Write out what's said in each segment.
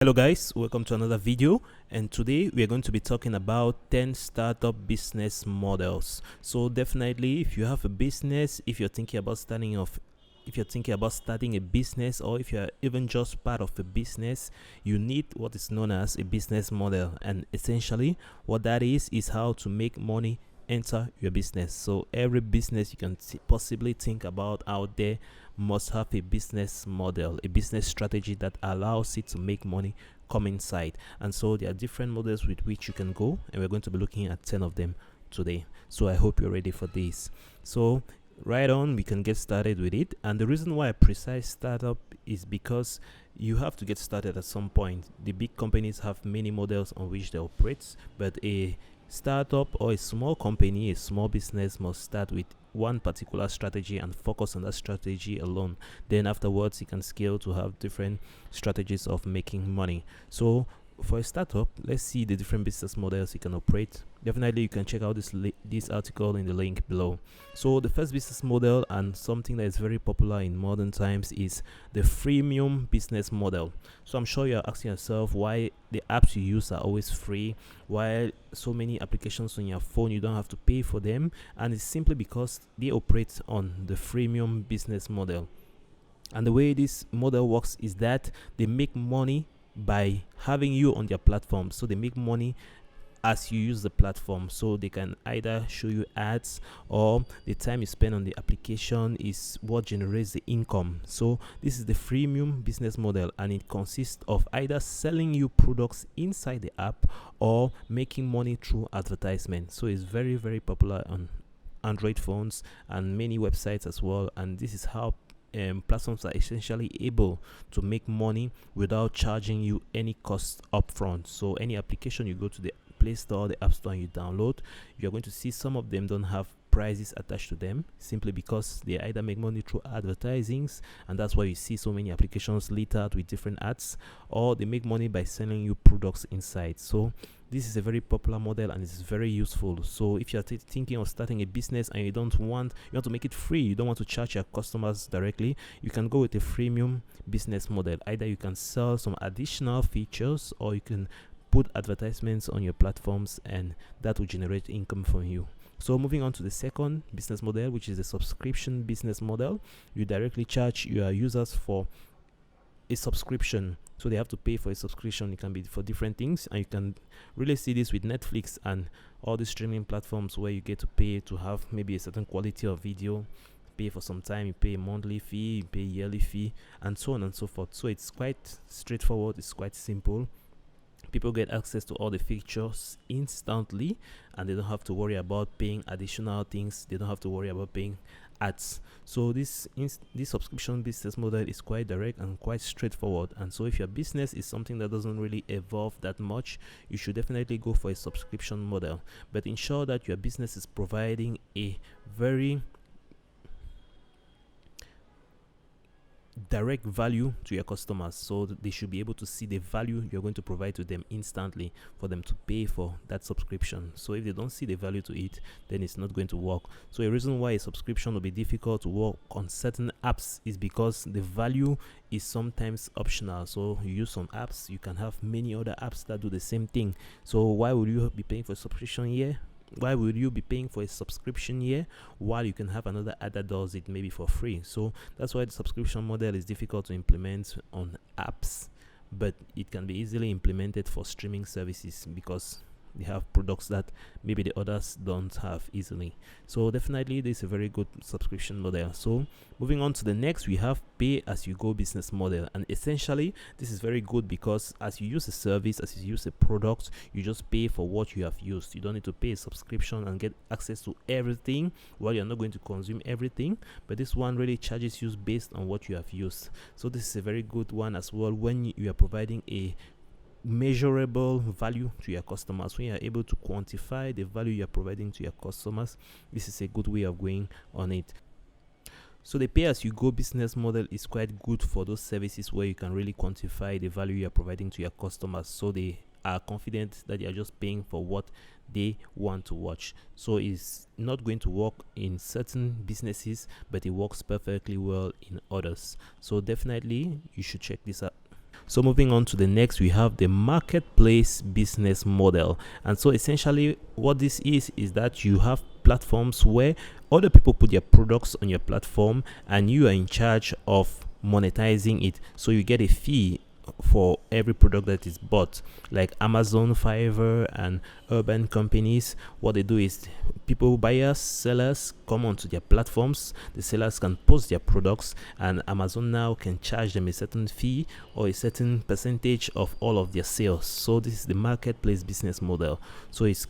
Hello guys, welcome to another video, and today we are going to be talking about 10 startup business models. So definitely, if you have a business, if you're thinking about starting a business, or if you're even just part of a business, you need what is known as a business model. And essentially what that is how to make money enter your business. So every business you can possibly think about out there must have a business model, a business strategy that allows it to make money come inside. And so there are different models with which you can go, and we're going to be looking at 10 of them today. So I hope you're ready for this. So right on, we can get started with it. And the reason why I precise startup is because you have to get started at some point. The big companies have many models on which they operate, but a startup or a small company, a small business must start with one particular strategy and focus on that strategy alone. Then afterwards, you can scale to have different strategies of making money. So for a startup, let's see the different business models you can operate. Definitely, you can check out this article in the link below. So the first business model, and something that is very popular in modern times, is the freemium business model. So I'm sure you're asking yourself why the apps you use are always free, why so many applications on your phone you don't have to pay for them, and it's simply because they operate on the freemium business model. And the way this model works is that they make money by having you on their platform. So they make money as you use the platform. So they can either show you ads, or the time you spend on the application is what generates the income. So this is the freemium business model, and it consists of either selling you products inside the app or making money through advertisement. So it's very, very popular on Android phones and many websites as well. And this is how platforms are essentially able to make money without charging you any cost upfront. So any application you go to the Play Store, the App Store, and you download, you're going to see some of them don't have prices attached to them, simply because they either make money through advertisings, and that's why you see so many applications littered with different ads, or they make money by selling you products inside. So this is a very popular model, and it's very useful. So if you're thinking of starting a business and you want to make it free, you don't want to charge your customers directly, you can go with a freemium business model. Either you can sell some additional features, or you can put advertisements on your platforms, and that will generate income from you. So moving on to the second business model, which is a subscription business model. You directly charge your users for a subscription. So they have to pay for a subscription. It can be for different things, and you can really see this with Netflix and all the streaming platforms, where you get to pay to have maybe a certain quality of video, pay for some time, you pay a monthly fee, you pay a yearly fee, and so on and so forth. So it's quite straightforward, it's quite simple. People get access to all the features instantly, and they don't have to worry about paying additional things. They don't have to worry about paying ads. So this subscription business model is quite direct and quite straightforward. And so if your business is something that doesn't really evolve that much, you should definitely go for a subscription model. But ensure that your business is providing a very direct value to your customers, so that they should be able to see the value you're going to provide to them instantly for them to pay for that subscription. So if they don't see the value to it, then it's not going to work. So a reason why a subscription will be difficult to work on certain apps is because the value is sometimes optional. So you use some apps, you can have many other apps that do the same thing. So why would you be paying for a subscription here? Why would you be paying for a subscription here while you can have another ad that does it maybe for free? So that's why the subscription model is difficult to implement on apps, but it can be easily implemented for streaming services, because they have products that maybe the others don't have easily. So definitely this is a very good subscription model. So moving on to the next, we have pay as you go business model. And essentially this is very good, because as you use a service, as you use a product, you just pay for what you have used. You don't need to pay a subscription and get access to everything. Well, you're not going to consume everything, but this one really charges you based on what you have used. So this is a very good one as well, when you are providing a measurable value to your customers. When you are able to quantify the value you are providing to your customers, this is a good way of going on it. So the pay as you go business model is quite good for those services where you can really quantify the value you are providing to your customers, so they are confident that you are just paying for what they want to watch. So it's not going to work in certain businesses, but it works perfectly well in others. So definitely you should check this out. So moving on to the next, we have the marketplace business model. And so essentially what this is that you have platforms where other people put their products on your platform and you are in charge of monetizing it. So you get a fee for every product that is bought, like Amazon, Fiverr, and urban companies. What they do is people, buyers, sellers come onto their platforms. The sellers can post their products, and Amazon now can charge them a certain fee or a certain percentage of all of their sales. So this is the marketplace business model. So it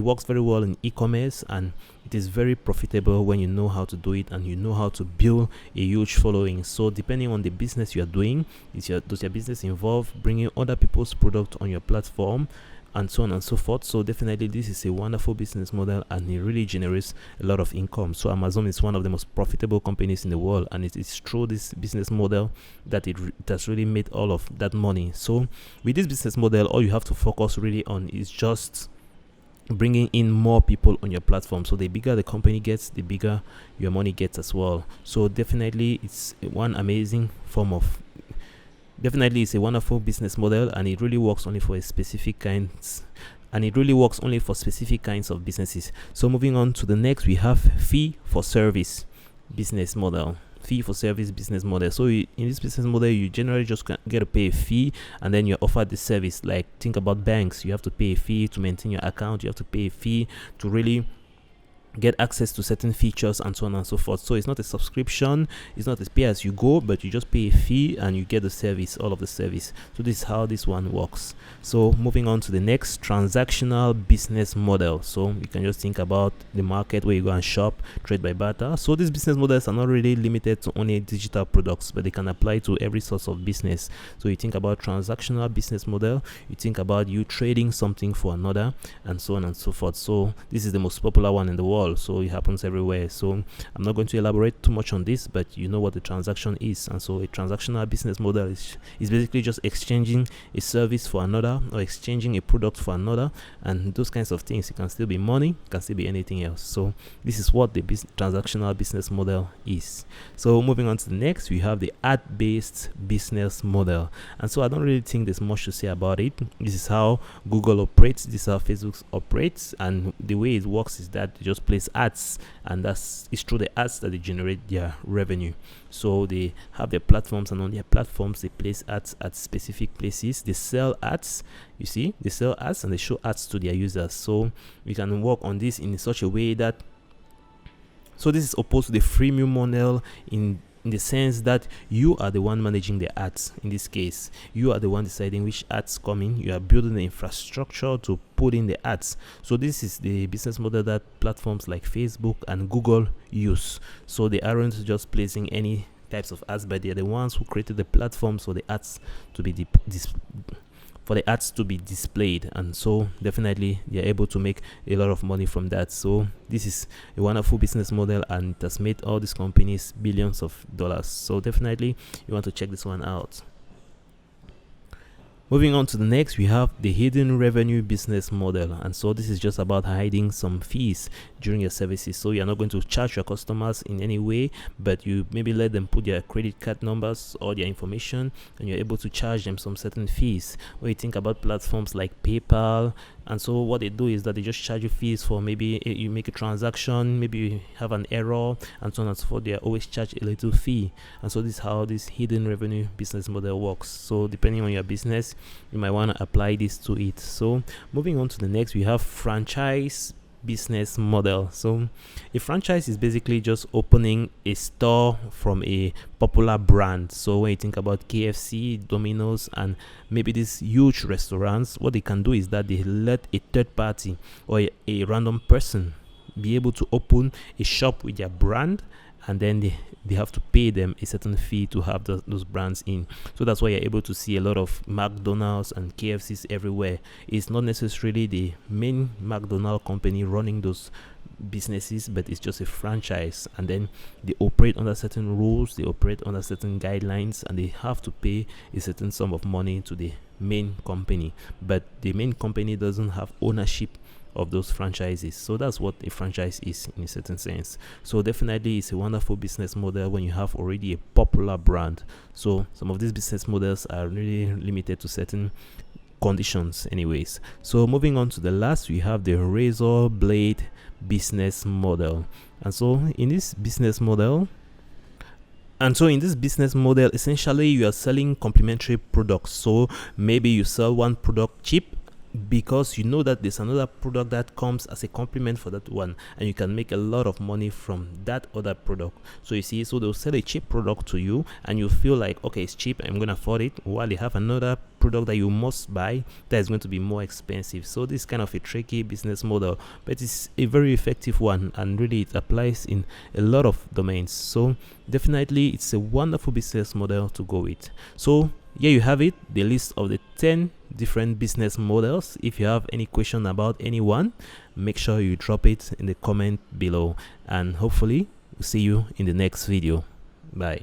works very well in e-commerce, and it is very profitable when you know how to do it and you know how to build a huge following. So depending on the business you are doing, does your business involve bringing other people's product on your platform, and so on and so forth? So definitely this is a wonderful business model, and it really generates a lot of income. So Amazon is one of the most profitable companies in the world, and it is through this business model that it has really made all of that money. So with this business model, all you have to focus really on is just bringing in more people on your platform. So the bigger the company gets, the bigger your money gets as well. So definitely it's one amazing form of definitely it's a wonderful business model, and it really works only for specific kinds of businesses. So moving on to the next, we have fee for service business model. So in this business model, you generally just get to pay a fee, and then you're offered the service. Like, think about banks. You have to pay a fee to maintain your account. You have to pay a fee to really get access to certain features, and so on and so forth. So it's not a subscription, it's not a pay as you go, but you just pay a fee and you get the service, all of the service. So this is how this one works. So moving on to the next, transactional business model. So you can just think about the market where you go and shop, trade by barter. So these business models are not really limited to only digital products, but they can apply to every source of business. So you think about transactional business model, you think about you trading something for another, and so on and so forth. So this is the most popular one in the world. So it happens everywhere. So I'm not going to elaborate too much on this, but you know what the transaction is. And so a transactional business model is basically just exchanging a service for another, or exchanging a product for another, and those kinds of things. It can still be money, it can still be anything else. So this is what the transactional business model is. So moving on to the next, we have the ad-based business model. And so I don't really think there's much to say about it. This is how Google operates, this is how Facebook operates, and the way it works is that they just place ads, and it's through the ads that they generate their revenue. So they have their platforms, and on their platforms they place ads at specific places. They sell ads, you see, they sell ads and they show ads to their users. So we can work on this in such a way that, so this is opposed to the freemium model in the sense that you are the one managing the ads. In this case, you are the one deciding which ads come in. You are building the infrastructure to put in the ads. So this is the business model that platforms like Facebook and Google use. So they aren't just placing any types of ads, but they are the ones who created the platform for the ads to be displayed, and so definitely they're able to make a lot of money from that. So this is a wonderful business model, and it has made all these companies billions of dollars. So definitely you want to check this one out. Moving on to the next, we have the hidden revenue business model. And so this is just about hiding some fees during your services. So you're not going to charge your customers in any way, but you maybe let them put their credit card numbers or their information, and you're able to charge them some certain fees. When you think about platforms like PayPal, and so what they do is that they just charge you fees for maybe you make a transaction, maybe you have an error, and so on and so forth. They always charge a little fee. And so this is how this hidden revenue business model works. So depending on your business, you might want to apply this to it. So moving on to the next, we have franchise business model. So a franchise is basically just opening a store from a popular brand. So when you think about KFC, Domino's, and maybe these huge restaurants, what they can do is that they let a third party or a random person be able to open a shop with their brand, and then they have to pay them a certain fee to have those brands in. So that's why you're able to see a lot of McDonald's and KFCs everywhere. It's not necessarily the main McDonald's company running those businesses, but it's just a franchise, and then they operate under certain rules, they operate under certain guidelines, and they have to pay a certain sum of money to the main company. But the main company doesn't have ownership of those franchises. So that's what a franchise is in a certain sense. So definitely it's a wonderful business model when you have already a popular brand. So some of these business models are really limited to certain conditions anyways. So moving on to the last, we have the razor blade business model. And so in this business model, essentially you are selling complementary products. So maybe you sell one product cheap because you know that there's another product that comes as a complement for that one, and you can make a lot of money from that other product. So you see, so they'll sell a cheap product to you and you feel like, okay, it's cheap, I'm gonna afford it, while they have another product that you must buy that is going to be more expensive. So this is kind of a tricky business model, but it's a very effective one, and really it applies in a lot of domains. So definitely it's a wonderful business model to go with. So here you have it, the list of the 10 different business models. If you have any question about any one, make sure you drop it in the comment below, and hopefully we'll see you in the next video. Bye.